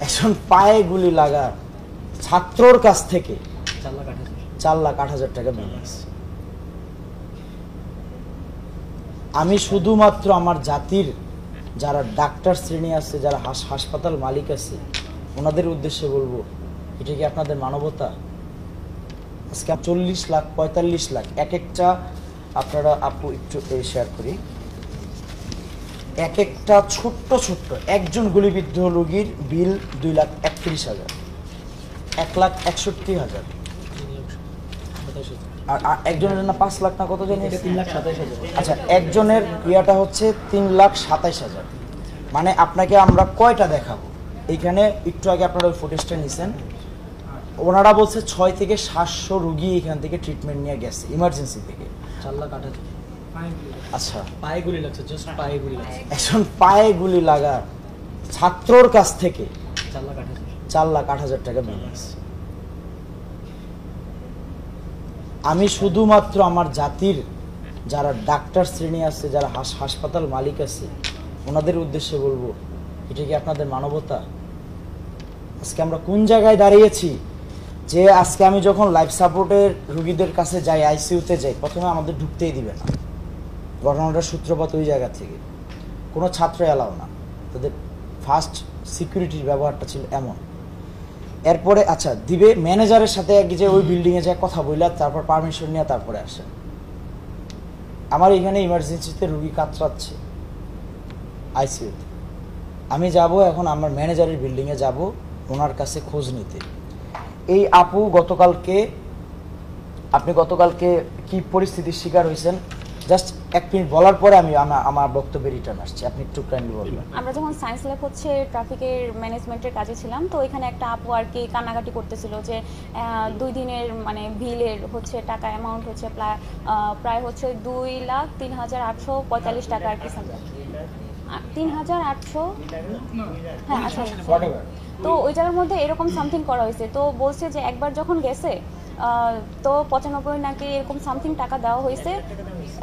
এখন পায়ে গুলি লাগা ছাত্রর কাছ থেকে 4,08,000 টাকা বিল আছে। আমি শুধুমাত্র আমার জাতির যারা ডাক্তার শ্রেণী আছে, যারা হাসপাতাল মালিক আছে, ওনাদের উদ্দেশ্যে বলবো, এটা কি আপনাদের মানবতা? আজকে 40 লাখ 45 লাখ এক একটা, আপনারা আপু একটু শেয়ার করি, এক একটা ছোট্ট ছোট্ট একজন গুলিবিদ্ধ রোগীর বিল 2,31,000, 1,61,000, আর একজনের জন্য 5 লাখ না কত জানি 3,27,000। আচ্ছা, একজনের ইয়েটা হচ্ছে 3,27,000। মানে আপনাকে আমরা কয়টা দেখাবো? এইখানে একটু আগে আপনারা ওই ফুটেজটা নিছেন, ওনারা বলছে 6 থেকে 700 রোগী এখান থেকে ট্রিটমেন্ট নিয়ে গেছে ইমার্জেন্সি থেকে। 4,08,000। আচ্ছা, পায়ে গুলি লাগছে, জাস্ট পায়ে গুলি লাগছে। এখন পায়ে গুলি লাগা ছাত্রর কাছ থেকে 4,08,000 টাকা বিল আছে। আমি শুধুমাত্র আমার জাতির যারা ডাক্তার শ্রেণী আছে, যারা হাসপাতাল মালিক আছে, ওনাদের উদ্দেশ্যে বলবো, এটা কি আপনাদের মানবতা? আজকে আমরা কোন জায়গায় দাঁড়িয়েছি যে আজকে আমি যখন লাইফ সাপোর্টের রোগীদের কাছে যাই, আইসিইউতে যাই, প্রথমে আমাদের ঢুকতেই দিবে না। ঘটনাটার সূত্রপাত ওই জায়গা থেকে, কোনো ছাত্র এলাও না, তাদের ফার্স্ট সিকিউরিটির ব্যবহারটা ছিল এমন। এরপরে আচ্ছা দিবে ম্যানেজারের সাথে যে ওই বিল্ডিংয়ে যায় কথা বললে, তারপর পারমিশন নিয়ে তারপরে আসে। আমার এখানে ইমার্জেন্সিতে রুগী কাতরাচ্ছে আইসিইউতে, আমি যাব এখন আমার ম্যানেজারের বিল্ডিংয়ে যাব ওনার কাছে খোঁজ নিতে। এই আপু আপনি গতকালকে কি পরিস্থিতির শিকার হয়েছেন জাস্ট 1 মিনিট বলার পরে আমি আমার বক্তব্যে রিটার্ন আসছি, আপনি একটু কাইন্ডলি বলবেন। আমরা যখন সায়েন্স ল্যাব হচ্ছে ট্রাফিকের ম্যানেজমেন্টের কাজে ছিলাম, তো এখানে একটা আপু আর কি কান্নাকাটি করতেছিল যে 2 দিনের মানে বিলের হচ্ছে টাকা অ্যামাউন্ট হচ্ছে প্রায় হচ্ছে 2,03,845 টাকা আর কি, 3,800, হ্যাঁ আচ্ছা। তো ওই জায়গার মধ্যে এরকম সামথিং করা হয়েছে। তো বলছে যে একবার যখন গেছে তো 95 নাকি এরকম সামথিং টাকা দেওয়া হয়েছে,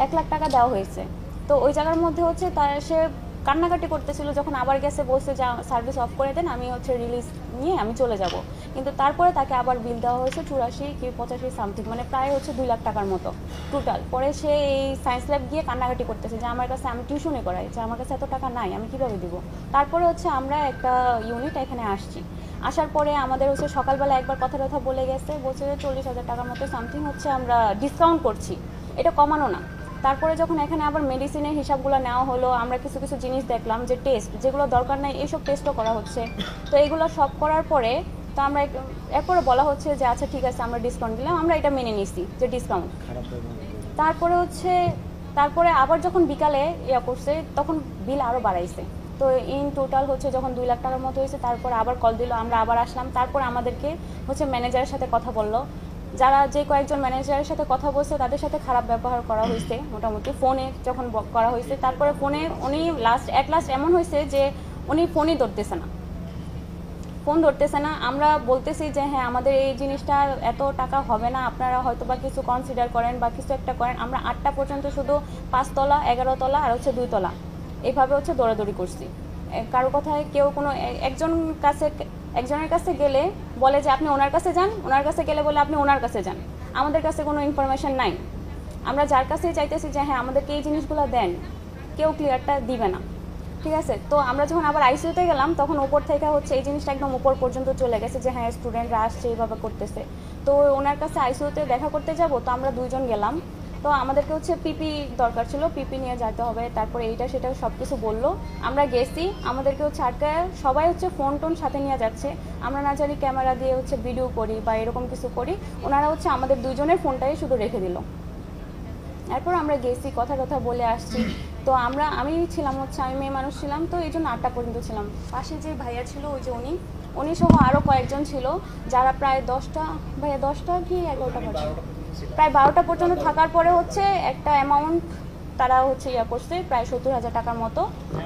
1 লাখ টাকা দেওয়া হয়েছে। তো ওই জায়গার মধ্যে হচ্ছে সে কান্নাকাটি করতেছিল, যখন আবার গেছে বলছে যে সার্ভিস অফ করে দেন, আমি হচ্ছে রিলিজ নিয়ে আমি চলে যাব। কিন্তু তারপরে তাকে আবার বিল দেওয়া হয়েছে 84 কি 85 সামথিং, মানে প্রায় হচ্ছে 2 লাখ টাকার মতো টোটাল। পরে সে এই সায়েন্স ল্যাব গিয়ে কান্নাকাটি করতেছে যে আমার কাছে, আমি টিউশনে করাই, যে আমার কাছে এত টাকা নাই, আমি কিভাবে দিব। তারপরে হচ্ছে আমরা একটা ইউনিট এখানে আসছি, আসার পরে আমাদের হচ্ছে সকালবেলা একবার কথা বলে গেছে, বলছে যে 40,000 টাকার মতো সামথিং হচ্ছে আমরা ডিসকাউন্ট করছি, এটা কমানো না। তারপরে যখন এখানে আবার মেডিসিনের হিসাবগুলো নেওয়া হলো, আমরা কিছু কিছু জিনিস দেখলাম যে টেস্ট যেগুলো দরকার নাই এইসব টেস্টও করা হচ্ছে। তো এগুলো সব করার পরে তো আমরা এরপরে বলা হচ্ছে যে আচ্ছা ঠিক আছে আমরা ডিসকাউন্ট দিলাম, আমরা এটা মেনে নিছি যে ডিসকাউন্ট। তারপরে আবার যখন বিকালে করছে তখন বিল আরও বাড়াইছে। তো ইন টোটাল হচ্ছে যখন 2 লাখ টাকার মতো হয়েছে, তারপরে আবার কল দিল, আমরা আবার আসলাম। তারপরে আমাদেরকে হচ্ছে ম্যানেজারের সাথে কথা বললো, যারা যে কয়েকজন ম্যানেজারের সাথে কথা বলছে তাদের সাথে খারাপ ব্যবহার করা হয়েছে মোটামুটি, ফোনে যখন করা হয়েছে। তারপরে ফোনে উনি লাস্ট এমন হয়েছে যে উনি ফোনই ধরতেছে না। আমরা বলতেছি যে হ্যাঁ আমাদের এই জিনিসটা এত টাকা হবে না, আপনারা হয়তো বা কিছু কনসিডার করেন বা কিছু একটা করেন। আমরা 8টা পর্যন্ত শুধু 5 তলা 11 তলা আর হচ্ছে 2 তলা এইভাবে হচ্ছে দৌড়াদৌড়ি করছি। কারো কথায় কেউ কোনো একজনের কাছে গেলে বলে যে আপনি ওনার কাছে যান, ওনার কাছে গেলে বলে আপনি ওনার কাছে যান। আমাদের কাছে কোনো ইনফরমেশন নাই। আমরা যার কাছেই চাইতেছি যে হ্যাঁ আমাদেরকে এই জিনিসগুলো দেন, কেউ ক্লিয়ারটা দিবে না, ঠিক আছে। তো আমরা যখন আবার আইসিইউতে গেলাম তখন উপর থেকে হচ্ছে এই জিনিসটা একদম উপর পর্যন্ত চলে গেছে যে হ্যাঁ স্টুডেন্টরা আসছে এইভাবে করতেছে। তো ওনার কাছে আইসিইউতে দেখা করতে যাব, তো আমরা 2 জন গেলাম। তো আমাদেরকে হচ্ছে পিপি দরকার ছিল, পিপি নিয়ে যেতে হবে, তারপরে এইটা সেটা সব কিছু বললো। আমরা গেছি, আমাদেরকে হচ্ছে আটকায়, সবাই হচ্ছে ফোন টোন সাথে নিয়ে যাচ্ছে, আমরা না জানি ক্যামেরা দিয়ে হচ্ছে ভিডিও করি বা এরকম কিছু করি। ওনারা হচ্ছে আমাদের 2 জনের ফোনটাই শুধু রেখে দিল। এরপর আমরা গেছি, কথা বলে আসছি। তো আমি ছিলাম হচ্ছে, আমি মেয়ে মানুষ ছিলাম, তো এই জন্য 8টা পর্যন্ত ছিলাম। পাশে যে ভাইয়া ছিল ওই যে উনি সহ আরও কয়েকজন ছিল, যারা প্রায় 10টা কি 11টা পর্যন্ত, প্রায় 12টা পর্যন্ত থাকার পরে হচ্ছে একটা অ্যামাউন্ট তারা হচ্ছে করছে প্রায় 70,000 টাকার মতো,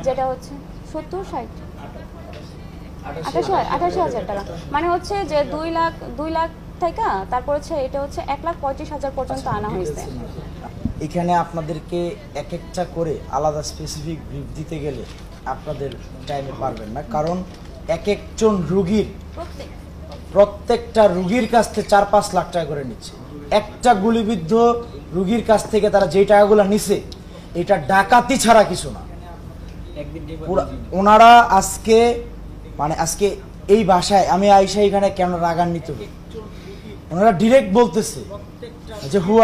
যেটা হচ্ছে 88,000 টাকা, মানে হচ্ছে যে 2 লাখ থেকে তারপর হচ্ছে এটা হচ্ছে 1,35,000 পর্যন্ত আনা হয়েছে। এখানে আপনাদেরকে এক একটা করে আলাদা স্পেসিফিক ব্রিফ দিতে গেলে আপনাদের টাইমে পারবেন না, কারণ এক একজন রুগীর প্রত্যেক প্রত্যেকটা রুগীর কাছ থেকে 4-5 লাখ টাকা করে নিচ্ছে। একটা গুলিবিদ্ধ রুগীর কাছ থেকে তারা যে টাকাগুলো নিছে এটা ডাকাতি ছাড়া কিছু না। একদিন ওনারা আজকে মানে আজকে এই ভাষায় আমি আইসা এখানে কেন রাগান্বিত হই, ওনারা ডিরেক্ট বলতেছে যে হু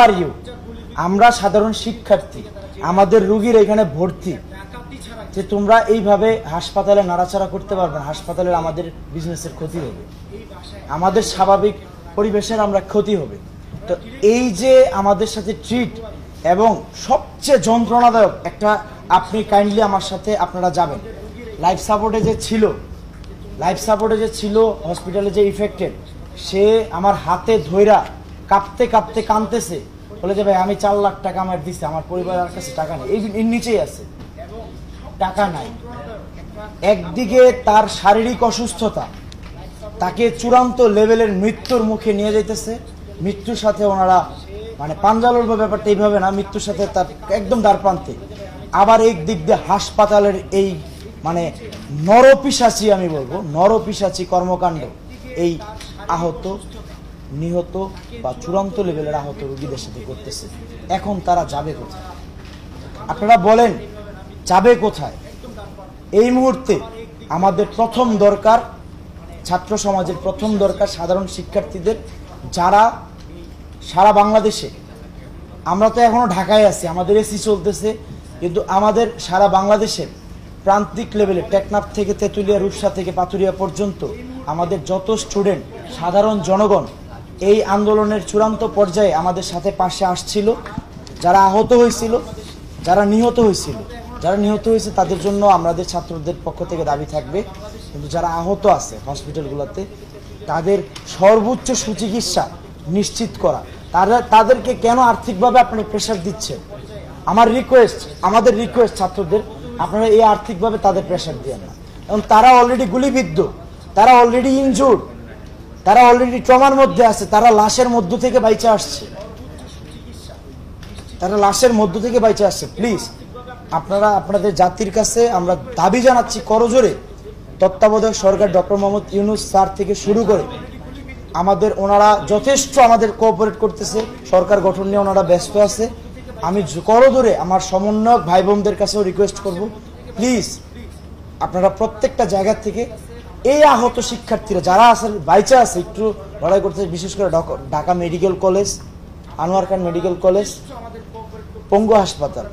আর ইউ। আমরা সাধারণ শিক্ষার্থী, আমাদের রুগীর এখানে ভর্তি, যে তোমরা এইভাবে হাসপাতালে নাড়াচাড়া করতে পারবে না, হাসপাতালের আমাদের বিজনেসের ক্ষতি হবে, আমাদের স্বাভাবিক পরিবেশের আমরা ক্ষতি হবে। তো এই যে আমাদের সাথে ট্রিট, এবং সবচেয়ে যন্ত্রণাদায়ক একটা, আপনি কাইন্ডলি আমার সাথে আপনারা যাবেন, লাইফ সাপোর্টে যে ছিল হসপিটালে যে ইফেক্টেড, সে আমার হাতে ধইরা কাঁপতে কাঁপতে কাঁদতেছে, বলে যে ভাই আমি 4 লাখ টাকা আমার দিচ্ছি, আমার পরিবারের কাছে টাকা নেই, এই এর নিচেই আছে, টাকা নাই। একদিকে তার শারীরিক অসুস্থতা তাকে চূড়ান্ত লেভেলের মৃত্যুর মুখে নিয়ে যাইতেছে, মৃত্যুর সাথে ওনারা মানে পাঞ্জালোর ব্যাপারটা এইভাবে না, মৃত্যুর সাথে তার একদম দ্বারপ্রান্তে। আবার এক দিক দিয়ে হাসপাতালের এই মানে নরপিশাচী, আমি বলবো নরপিশাচী কর্মকাণ্ড এই আহত, নিহত বা চূড়ান্ত লেভেলের আহত রোগীদের সাথে করতেছে। এখন তারা যাবে কোথায়? আপনারা বলেন যাবে কোথায়? এই মুহূর্তে আমাদের প্রথম দরকার, ছাত্র সমাজের প্রথম দরকার সাধারণ শিক্ষার্থীদের, যারা সারা বাংলাদেশে, আমরা তো এখনো ঢাকায় আছি, আমাদের এসি চলতেছে, কিন্তু আমাদের সারা বাংলাদেশের প্রান্তিক লেভেলে টেকনাফ থেকে তেঁতুলিয়া, রূপসা থেকে পাথুরিয়া পর্যন্ত আমাদের যত স্টুডেন্ট, সাধারণ জনগণ এই আন্দোলনের চূড়ান্ত পর্যায়ে আমাদের সাথে পাশে আসছিল। যারা আহত হয়েছিল, যারা নিহত হয়েছে তাদের জন্য আমাদের ছাত্রদের পক্ষ থেকে দাবি থাকবে, কিন্তু যারা আহত আছে হসপিটালগুলোতে তাদের সর্বোচ্চ সুচিকিৎসা নিশ্চিত করা। তাদেরকে কেন আর্থিকভাবে আপনি প্রেশার দিচ্ছেন? আমাদের রিকোয়েস্ট ছাত্রদের, আপনারা এই আর্থিকভাবে তাদের প্রেশার দিয়েন না, এবং তারা অলরেডি গুলিবিদ্ধ, তারা অলরেডি ইনজুর্ড, তারা অলরেডি ট্রমার মধ্যে আছে, তারা লাশের মধ্য থেকে বাইচে আসছে। প্লিজ আপনারা আপনাদের জাতির কাছে আমরা দাবি জানাচ্ছি করজোরে, তত্ত্বাবধায়ক সরকার ডক্টর মোহাম্মদ ইউনূস স্যার থেকে শুরু করে ওনারা যথেষ্ট আমাদের কোঅপারেট করতেছে, সরকার গঠন নিয়ে ওনারা ব্যস্ত আছে। আমি করজোরে আমার সমন্বয়ক ভাই বোনদের কাছেও রিকোয়েস্ট করব, প্লিজ আপনারা প্রত্যেকটা জায়গা থেকে এই আহত শিক্ষার্থীরা যারা আছে, বাইচা আছে, একটু লড়াই করতে, বিশেষ করে ঢাকা মেডিকেল কলেজ, আনোয়ার খান মেডিকেল কলেজ, পঙ্গু হাসপাতাল,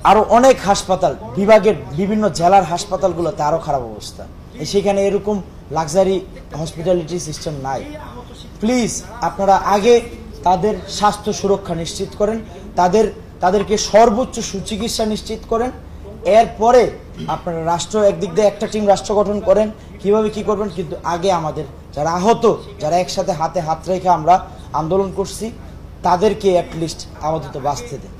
আরো অনেক হাসপাতাল, বিভাগের বিভিন্ন জেলার হাসপাতালগুলোতে আরো খারাপ অবস্থা, সেখানে এরকম লাক্সারি হসপিটালিটি সিস্টেম নাই। প্লিজ আপনারা আগে তাদের স্বাস্থ্য সুরক্ষা নিশ্চিত করেন, তাদেরকে সর্বোচ্চ সুচিকিৎসা নিশ্চিত করেন। এরপরে আপনারা একদিক দিয়ে একটা টিম রাষ্ট্র গঠন করেন, কিভাবে কি করবেন, কিন্তু আগে আমাদের যারা আহত, যারা একসাথে হাতে হাত রেখে আমরা আন্দোলন করছি, তাদেরকে অ্যাটলিস্ট আমাদের তো বাঁচতে দেন।